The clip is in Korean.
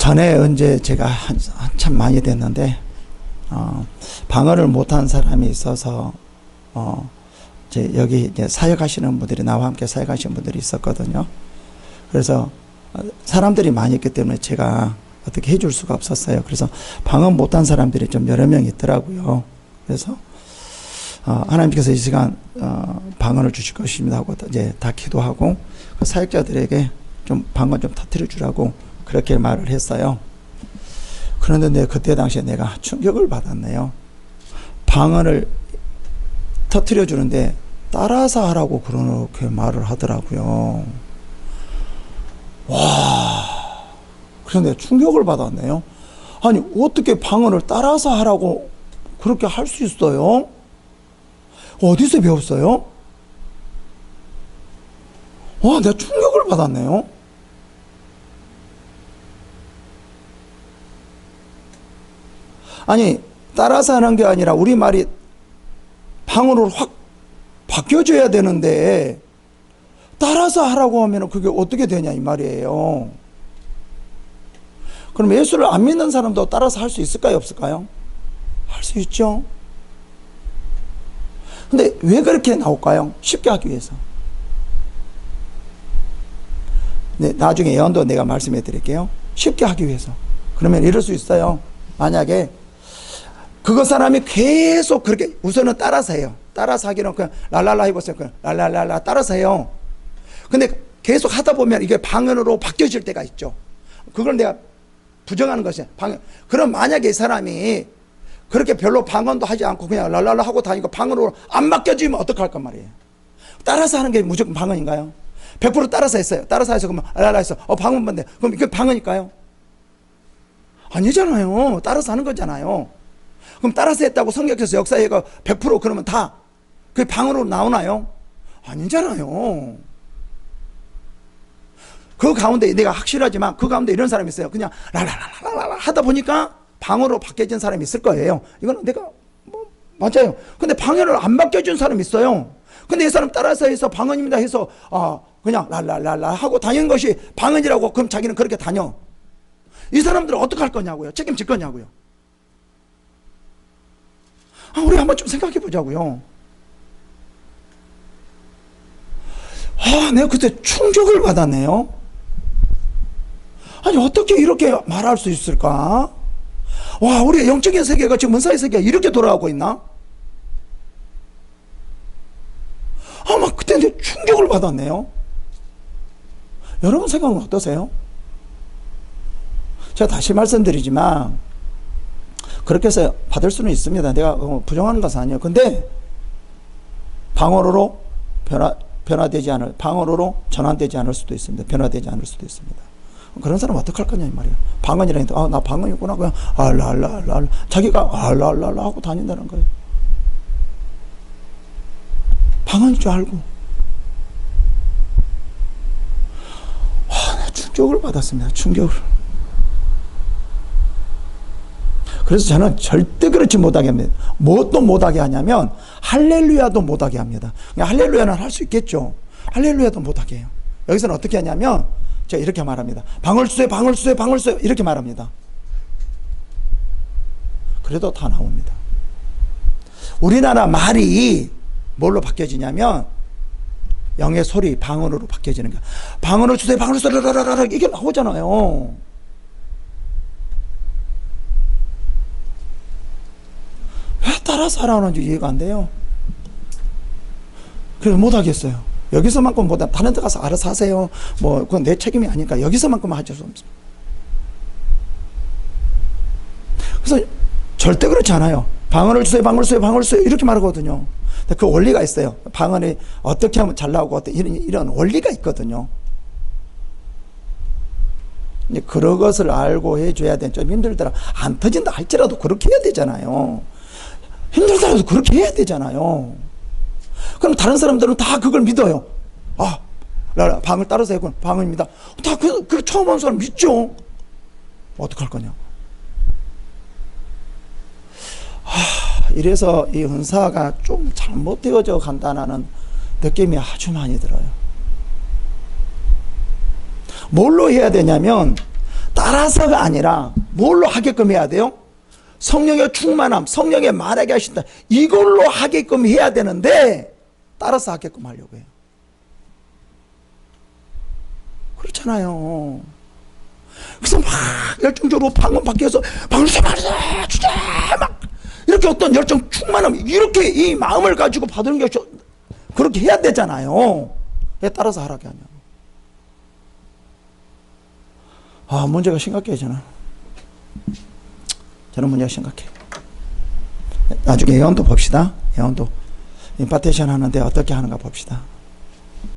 전에 언제 제가 한참 많이 됐는데, 방언을 못한 사람이 있어서, 여기 이제 사역하시는 분들이, 나와 함께 사역하시는 분들이 있었거든요. 그래서 사람들이 많이 있기 때문에 제가 어떻게 해줄 수가 없었어요. 그래서 방언 못한 사람들이 좀 여러 명 있더라고요. 그래서 하나님께서 이 시간 방언을 주실 것입니다 하고 이제 다 기도하고 그 사역자들에게 좀 방언 좀 터뜨려 주라고 그렇게 말을 했어요. 그런데 그때 당시에 내가 충격을 받았네요. 방언을 터뜨려 주는데 따라서 하라고 그렇게 말을 하더라고요. 와, 그래서 내가 충격을 받았네요. 아니, 어떻게 방언을 따라서 하라고 그렇게 할 수 있어요? 어디서 배웠어요? 와, 내가 충격을 받았네요. 아니, 따라서 하는 게 아니라 우리 말이 방언으로 확 바뀌어져야 되는데 따라서 하라고 하면 그게 어떻게 되냐 이 말이에요. 그럼 예수를 안 믿는 사람도 따라서 할 수 있을까요, 없을까요? 할 수 있죠. 근데 왜 그렇게 나올까요? 쉽게 하기 위해서. 네, 나중에 예언도 내가 말씀해 드릴게요. 쉽게 하기 위해서. 그러면 이럴 수 있어요. 만약에 그거 사람이 계속 그렇게 우선은 따라서 해요. 따라서 하기는 그냥 랄랄라 해보세요. 그냥 랄랄랄라 따라서 해요. 근데 계속 하다 보면 이게 방언으로 바뀌어질 때가 있죠. 그걸 내가 부정하는 것이야. 그럼 만약에 이 사람이 그렇게 별로 방언도 하지 않고 그냥 랄랄라 하고 다니고 방언으로 안 바뀌어지면 어떡할 까 말이에요. 따라서 하는 게 무조건 방언인가요? 100% 따라서 했어요. 따라서 해서 그러면 랄랄라 했어. 방언 ಬಂ데. 그럼 이게 방언일까요? 아니잖아요. 따라서 하는 거잖아요. 그럼 따라서 했다고 성경에서 역사회가 100% 그러면 다 그게 방언으로 나오나요? 아니잖아요. 그 가운데 내가 확실하지만 그 가운데 이런 사람이 있어요. 그냥 라라라라라 하다 보니까 방언으로 바뀌어진 사람이 있을 거예요. 이거는 내가 맞아요. 근데 방언으로 안 바뀌어진 사람이 있어요. 근데 이 사람 따라서 해서 방언입니다 해서 그냥 랄랄랄라 하고 다니는 것이 방언이라고 그럼 자기는 그렇게 다녀. 이 사람들은 어떻게 할 거냐고요? 책임질 거냐고요? 우리 한번 좀 생각해 보자고요. 내가 그때 충격을 받았네요. 아니, 어떻게 이렇게 말할 수 있을까? 와, 우리의 영적인 세계가 지금 문사의 세계가 이렇게 돌아가고 있나? 막 그때 내 충격을 받았네요. 여러분 생각은 어떠세요? 제가 다시 말씀드리지만, 그렇게 해서 받을 수는 있습니다. 내가 부정하는 것은 아니에요. 근데, 방언으로 변화되지 않을, 방언으로 전환되지 않을 수도 있습니다. 변화되지 않을 수도 있습니다. 그런 사람 어떡할 거냐 이 말이에요. 방언이라니까 나 방언이구나 그냥 알랄랄랄 자기가 알랄랄라 하고 다닌다는 거예요. 방언인 줄 알고. 내가 충격을 받았습니다. 충격을. 그래서 저는 절대 그렇지 못하게 합니다. 무엇도 못하게 하냐면 할렐루야도 못하게 합니다. 할렐루야는 할 수 있겠죠. 할렐루야도 못하게 해요. 여기서는 어떻게 하냐면 제가 이렇게 말합니다. 방울수에 방울수에 방울수에 이렇게 말합니다. 그래도 다 나옵니다. 우리나라 말이 뭘로 바뀌어지냐면 영의 소리 방언으로 바뀌어지는 거야. 방언을 주세요 방언을 주세요 이게 나오잖아요. 왜 따라서 하라는지 이해가 안 돼요. 그래서 못하겠어요. 여기서만큼 못하면 다른 데 가서 알아서 하세요. 그건 내 책임이 아니니까 여기서만큼만 하실 수 없습니다. 그래서 절대 그렇지 않아요. 방언을 주세요, 방언을 주세요, 방언을 주세요 이렇게 말하거든요. 근데 그 원리가 있어요. 방언이 어떻게 하면 잘 나오고 이런 원리가 있거든요. 이제 그런 것을 알고 해줘야 돼. 좀 힘들더라. 안 터진다 할지라도 그렇게 해야 되잖아요. 힘들더라도 그렇게 해야 되잖아요. 그럼 다른 사람들은 다 그걸 믿어요. 방을 따라서 했군. 방언입니다. 다 그 처음 한 사람 믿죠. 어떡할 거냐. 이래서 이 은사가 좀 잘못되어져 간다는 느낌이 아주 많이 들어요. 뭘로 해야 되냐면 따라서가 아니라 뭘로 하게끔 해야 돼요? 성령의 충만함, 성령의 말하게 하신다. 이걸로 하게끔 해야 되는데 따라서 하게끔 하려고 해요. 그렇잖아요. 그래서 막 열정적으로 방언 바뀌어서 방언 주자 막 이렇게 어떤 열정 충만함 이렇게 이 마음을 가지고 받는 게 그렇게 해야 되잖아요. 왜 따라서 하라게 하냐고. 문제가 심각해요. 저는 문제가 심각해요. 나중에 예언도 봅시다. 예언도 임파테이션 하는데 어떻게 하는가 봅시다.